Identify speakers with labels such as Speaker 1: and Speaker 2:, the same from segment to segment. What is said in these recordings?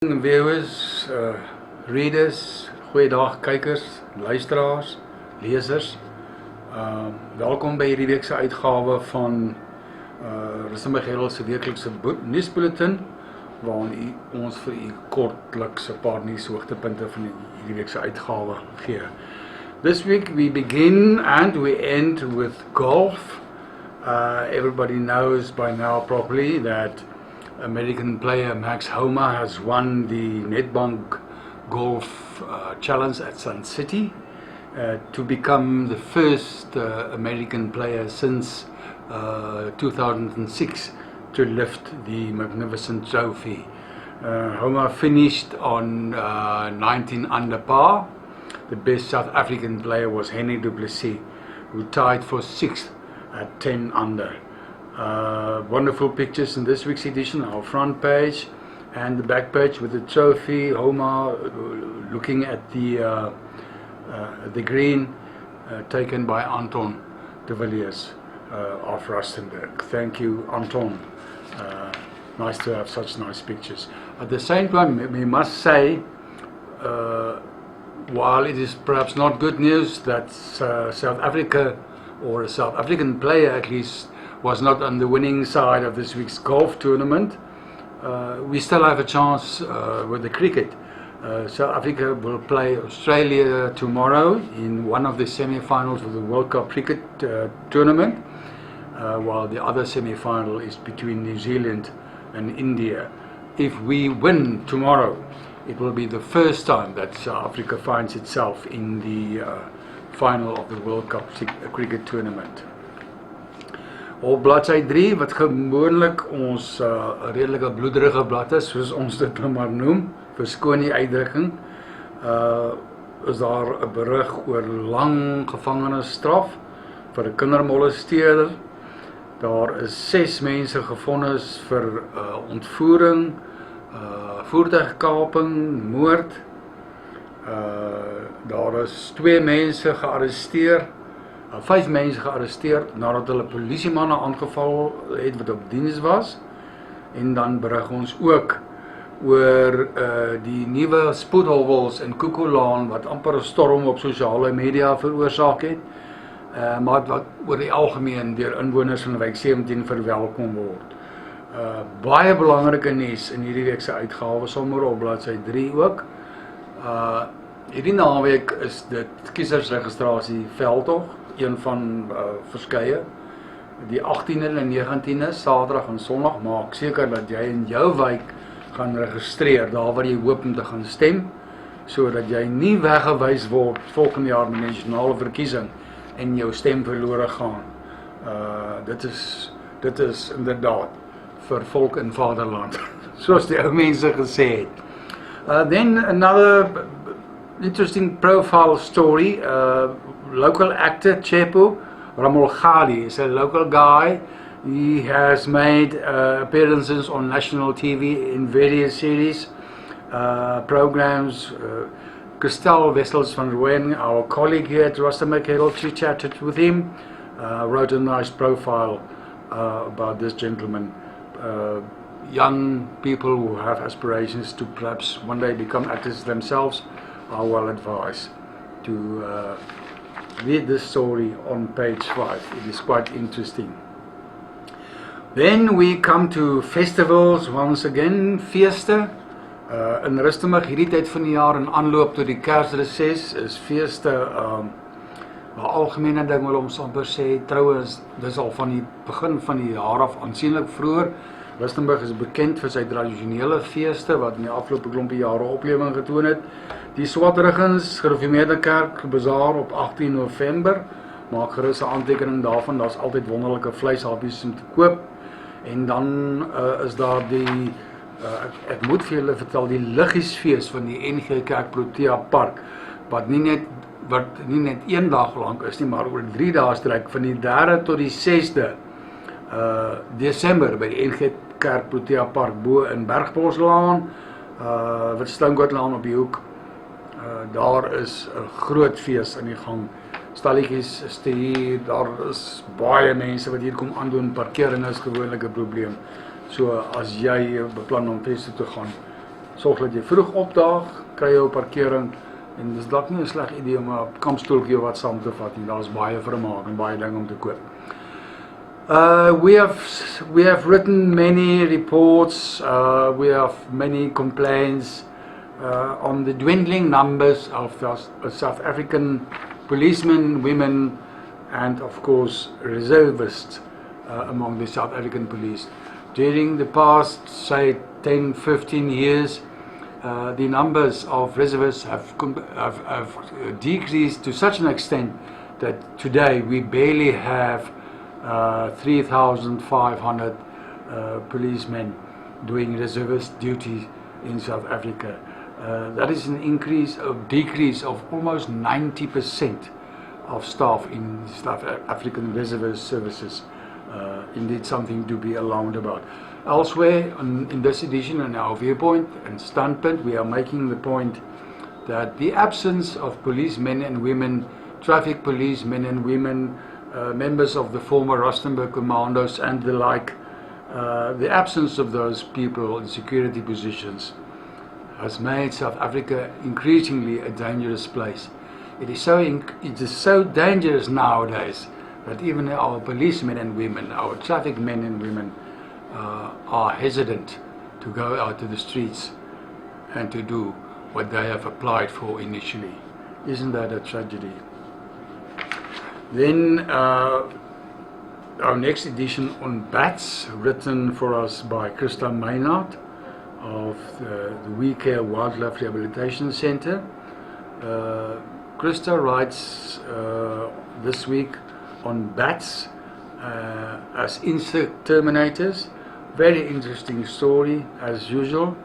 Speaker 1: Viewers, readers, goeiedag kykers, luisteraars, lesers. Welkom by hierdie week se uitgawe van Rustenburg se weeklikse newsbulletin, waarin ons vir u kortliks 'n paar nuushoogtepunte van hierdie week se uitgawe gee. This week we begin and we end with golf. Everybody knows by now probably that American player Max Homa has won the Nedbank Golf Challenge at Sun City to become the first American player since 2006 to lift the magnificent trophy. Homa finished on 19 under par. The best South African player was Henry du Plessis, who tied for 6th at 10 under. Wonderful pictures in this week's edition, our front page and the back page with the trophy. Homa looking at the green, taken by Anton de Villiers of Rustenburg. Thank you, Anton. Nice to have such nice pictures. At the same time, we must say, while it is perhaps not good news that South Africa, or a South African player at least, was not on the winning side of this week's golf tournament, we still have a chance with the cricket. South Africa will play Australia tomorrow in one of the semi-finals of the World Cup cricket tournament, while the other semi-final is between New Zealand and India. If we win tomorrow, it will be the first time that South Africa finds itself in the final of the World Cup cricket tournament. Op bladsy 3, wat gewoonlik ons redelike bloederige blad is, soos ons dit nou maar noem, verskoon die uitdrukking, is daar 'n berig oor lang gevangenisstraf vir 'n kindermolesteerder. Daar is 6 mense gefonnis vir ontvoering, voertuigkaping, moord. Daar is 2 mense gearresteer, 5 mense gearresteer nadat hulle polisiemanne aangeval het wat op diens was. En dan berig ons ook oor die nuwe spoedhobbels in Koekoelaan wat amper 'n storm op sosiale media veroorsaak het, maar wat oor die algemeen deur inwoners van wijk 17 verwelkom word. Baie belangrike nuus in hierdie week se uitgawe, sommer op bladsy 3 ook. Hierdie naweek is dit kiesersregistrasie veldtog, een van verskeie. Die 18e en 19e, Saterdag en Sondag, maak seker dat jy in jou wijk gaan registreer, daar waar jy hoop om te gaan stem, sodat jy nie weggewys word volgende jaar met die nasionale verkiesing en jou stem verlore gaan. Dit is inderdaad vir volk en vaderland, soos die ou mense gesê het. Then another interesting profile story. Local actor Chepo Ramolgali is a local guy. He has made appearances on national TV in various series, programs. Christel Wessels van Rooyen, our colleague here at Rustenburg Herald, she chatted with him, wrote a nice profile about this gentleman. Young people who have aspirations to perhaps one day become actors themselves are well advised to read this story on page 5. It is quite interesting. Then we come to festivals once again, feeste. In Rustenburg hierdie tyd van die jaar in aanloop tot die Kersreses is feeste 'n algemene ding, wil ons amper sê. Trouwens, dis al van die begin van die jaar af aansienlik vroeër. Rustenburg is bekend vir sy tradisionele feeste wat in die afgelope klompie jare oplewing getoon het. Die Swartruggens Gereformeerde Kerk bazaar op 18 November, maak gerus 'n aantekening daarvan, daar's altyd wonderlike vleishappies om te koop. En dan is daar die, ek moet vir julle vertel, die liggiesfees van die NG Kerk Protea Park, wat nie net een dag lank is nie, maar oor 3 dae strek, van die 3de tot die 6de Desember by die NG Kerk Protea Park bo in Bergboslaan, Witstounkootlaan op die hoek. Daar is 'n groot fees aan die gang. Stalletjies is hier, daar is baie mense wat hier kom aandoen. Parkering is gewoonlik 'n probleem. So as jy beplan om feeste te gaan, sorg dat jy vroeg opdaag, kry jou parkering en dis dalk nie 'n sleg idee om 'n kampstoeltjie wat saam te vat nie. Daar's baie vermaak en baie dinge om te koop. We have written many reports, we have many complaints on the dwindling numbers of South African policemen, women, and of course reservists among the South African police. During the past, say, 10, 15 years, the numbers of reservists have decreased to such an extent that today we barely have 3,500 policemen doing reservist duty in South Africa. That is an decrease of almost 90% of staff in South African reservist services. Indeed something to be alarmed about. Elsewhere in this edition, in our viewpoint and standpoint, we are making the point that the absence of policemen and women, traffic policemen and women, members of the former Rustenburg commandos and the like, the absence of those people in security positions has made South Africa increasingly a dangerous place. It is so dangerous nowadays that even our policemen and women, our traffic men and women, are hesitant to go out to the streets and to do what they have applied for initially. Isn't that a tragedy? Then our next edition on bats, written for us by Christa Maynard of the We Care Wildlife Rehabilitation Center. Christa writes this week on bats as insect terminators. Very interesting story as usual.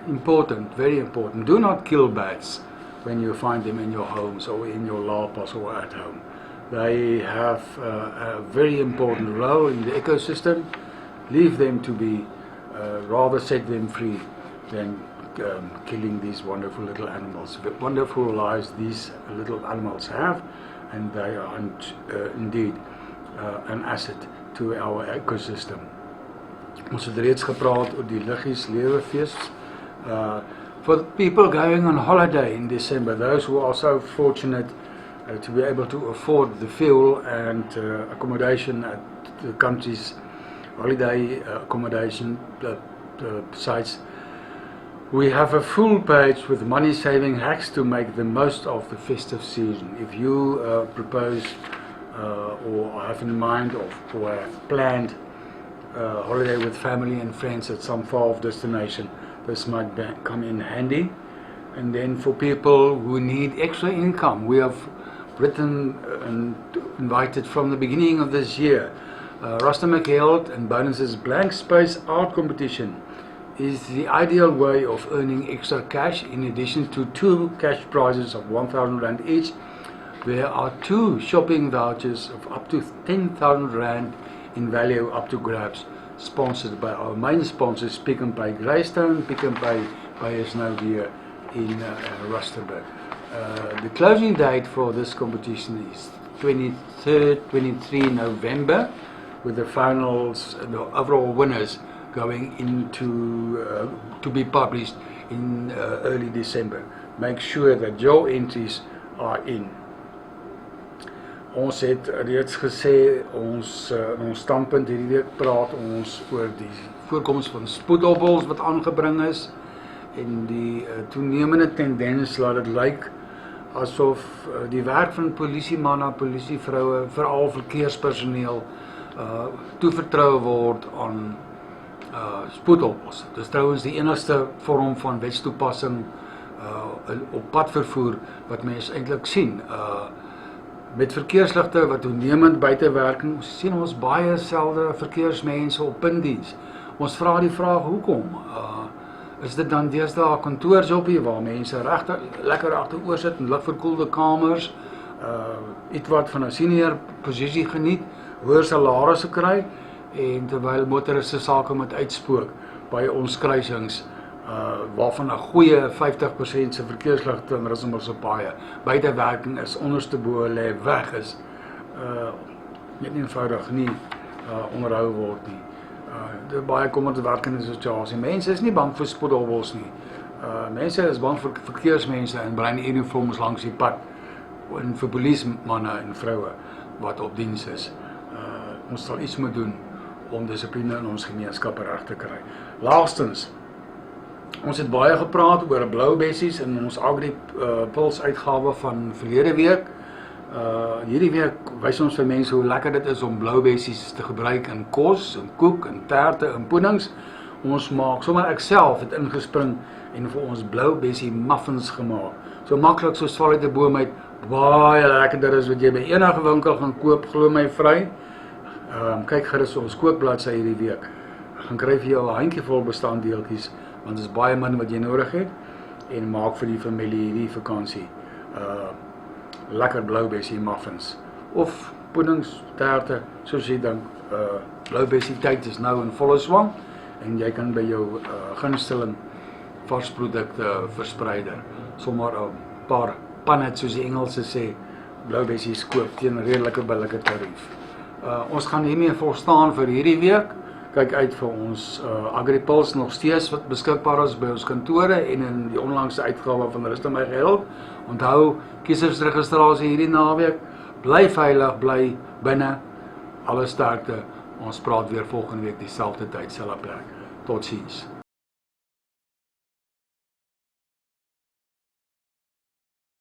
Speaker 1: Important, very important. Do not kill bats when you find them in your homes or in your lapas or at home. They have a very important role in the ecosystem. Leave them to be, rather set them free than killing these wonderful little animals. The wonderful lives these little animals have, and they are indeed an asset to our ecosystem. Ons het reeds gepraat oor die Liggies Leeuwefees. For people going on holiday in December, those who are so fortunate to be able to afford the fuel and accommodation at the country's holiday accommodation sites, we have a full page with money-saving hacks to make the most of the festive season. If you propose or have in mind or have planned holiday with family and friends at some far-off destination, this might come in handy. And then for people who need extra income, we have written and invited from the beginning of this year. Rustenburg Herald and Bonus's Blank Space Art Competition is the ideal way of earning extra cash. In addition to 2 cash prizes of 1,000 Rand each, there are 2 shopping vouchers of up to 10,000 Rand in value up to grabs, sponsored by our main sponsors, Pick n Pay Greystone, Pick n Pay by us now here in Rustenburg. The closing date for this competition is 23 November, with the finals, the overall winners going into to be published in early December. Make sure that your entries are in. Ons het reeds gesê, ons standpunt hierdie week praat ons oor die voorkoms van spoedopvols wat aangebring is en die toenemende tendens laat dit lyk asof die werk van polisiemanne, polisievroue, veral verkeerspersoneel toevertrou word aan spoedopvols. Dit is trouwens die enigste vorm van wetstoepassing op padvervoer wat mens eintlik sien. Met verkeersligte wat toenemend buitewerking, sien ons baie selde verkeersmense op puntdiens. Ons vra die vraag, hoekom? Is dit dan deesdae 'n kantoorjobbie waar mense lekker agteroor sit in ligverkoelde kamers, iets wat van 'n senior posisie geniet, hoër salarisse kry, en terwyl motoriste sake moet uitspook by ons kruisings, waarvan 'n goeie 50% se verkeersligte in Rustenburg se paaie buitewerking is, onderste bo lê, weg is, net eenvoudig nie onderhou word nie. Dit is baie kommerwekkende situasie. Mense is nie bang vir spoedhobbels nie. Mense is bang vir verkeersmense in bruin uniforms langs die pad en vir polismanne en vroue wat op diens is. Ons sal iets moet doen om dissipline in ons gemeenskap reg te kry. Laastens, ons het baie gepraat oor blou bessies in ons Agri-Puls uitgawe van verlede week. Hierdie week wys ons vir mense hoe lekker dit is om blou bessies te gebruik in kos, in koek, in terte, in puddings. Ons maak, sommer ek self het ingespring en vir ons blou bessie muffins gemaak. So maklik so val uit 'n boom uit, baie lekkerder is wat jy by enige winkel gaan koop, glo my vry. Kyk gerus op ons kookbladsy hierdie week. Gaan kry vir jou 'n handjievol bestanddeeltjies, want dit is baie min wat jy nodig het, en maak vir die familie hierdie vakansie lekker blou bessie muffins of puddings, terte, soos jy dink. Blou bessie tyd is nou in volle swang en jy kan by jou gunsteling varsprodukte verspreider sommer 'n paar pannet, soos die Engelse sê, blou bessies koop teen 'n redelike billike tarief. Ons gaan hiermee volstaan vir hierdie week. Kyk uit vir ons Agri-Puls nog steeds wat beskikbaar is by ons kantore en in die onlangse uitgawe van Rus my Geld. Onthou, kiesersregistrasie hierdie naweek. Bly veilig, bly binne. Alle sterkte. Ons praat weer volgende week dieselfde tyd, selfde plek. Totsiens.